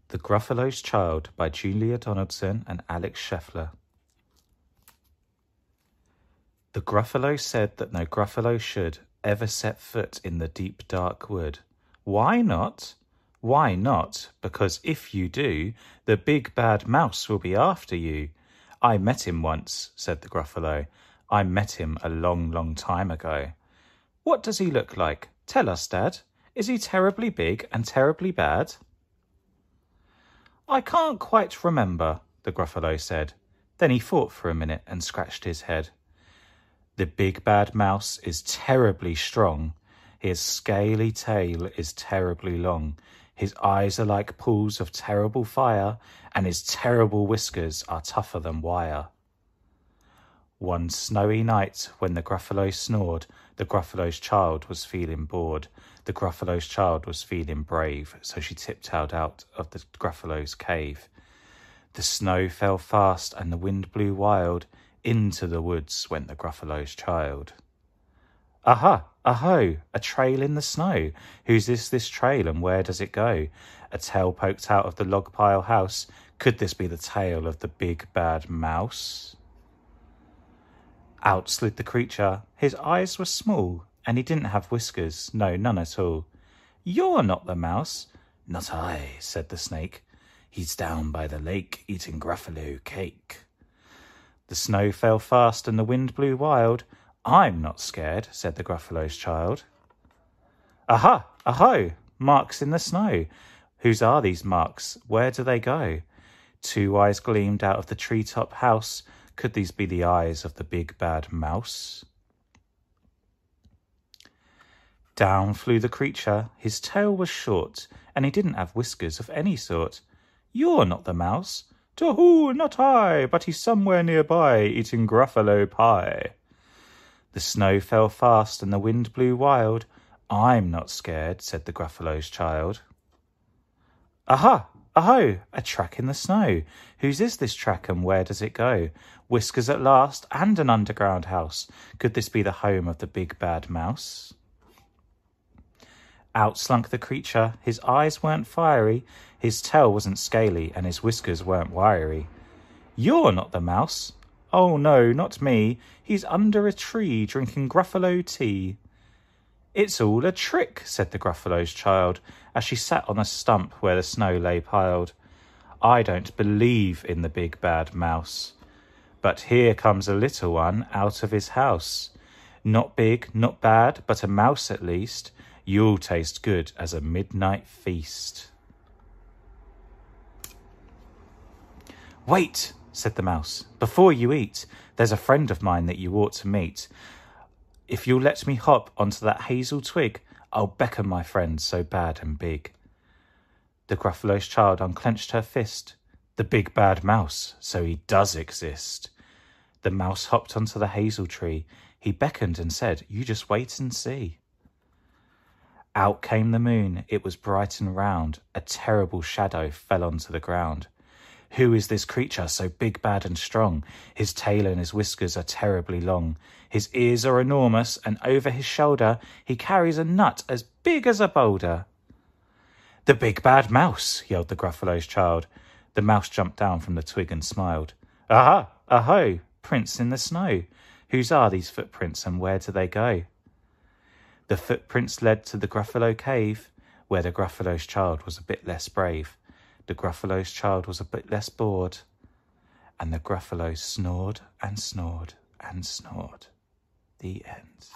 The Gruffalo's Child by Julia Donaldson and Alex Scheffler. The Gruffalo said that no Gruffalo should ever set foot in the deep dark wood. Why not? Why not? Because if you do, the big bad mouse will be after you. I met him once, said the Gruffalo. I met him a long, long time ago. What does he look like? Tell us, Dad. Is he terribly big and terribly bad? I can't quite remember, the Gruffalo said. Then he thought for a minute and scratched his head. The big bad mouse is terribly strong. His scaly tail is terribly long. His eyes are like pools of terrible fire, and his terrible whiskers are tougher than wire. One snowy night, when the Gruffalo snored, the Gruffalo's child was feeling bored. The Gruffalo's child was feeling brave, so she tiptoed out of the Gruffalo's cave. The snow fell fast and the wind blew wild. Into the woods went the Gruffalo's child. Aha! Aho! A trail in the snow. Whose is this trail and where does it go? A tail poked out of the log pile house. Could this be the tail of the big bad mouse? Out slid the creature. His eyes were small, and he didn't have whiskers. No, none at all. You're not the mouse. Not I, said the snake. He's down by the lake eating Gruffalo cake. The snow fell fast and the wind blew wild. I'm not scared, said the Gruffalo's child. Aha! Aho! Marks in the snow. Whose are these marks? Where do they go? Two eyes gleamed out of the treetop house. Could these be the eyes of the big bad mouse? Down flew the creature. His tail was short, and he didn't have whiskers of any sort. You're not the mouse. To-hoo, not I, but he's somewhere nearby, eating Gruffalo pie. The snow fell fast and the wind blew wild. I'm not scared, said the Gruffalo's child. Aha! Aho! A track in the snow. Whose is this track and where does it go? Whiskers at last and an underground house. Could this be the home of the big bad mouse? Out slunk the creature. His eyes weren't fiery, his tail wasn't scaly, and his whiskers weren't wiry. You're not the mouse. Oh no, not me. He's under a tree drinking Gruffalo tea. It's all a trick, said the Gruffalo's child, as she sat on a stump where the snow lay piled. I don't believe in the big bad mouse. But here comes a little one out of his house. Not big, not bad, but a mouse at least. You'll taste good as a midnight feast. Wait, said the mouse, before you eat. There's a friend of mine that you ought to meet. If you'll let me hop onto that hazel twig, I'll beckon my friend so bad and big. The Gruffalo's child unclenched her fist. The big bad mouse, so he does exist. The mouse hopped onto the hazel tree. He beckoned and said, you just wait and see. Out came the moon. It was bright and round. A terrible shadow fell onto the ground. Who is this creature so big, bad and strong? His tail and his whiskers are terribly long. His ears are enormous, and over his shoulder he carries a nut as big as a boulder. The big bad mouse, yelled the Gruffalo's child. The mouse jumped down from the twig and smiled. Aha! Aho! Prints in the snow. Whose are these footprints and where do they go? The footprints led to the Gruffalo cave, where the Gruffalo's child was a bit less brave. The Gruffalo's child was a bit less bored, and the Gruffalo snored and snored and snored. The end.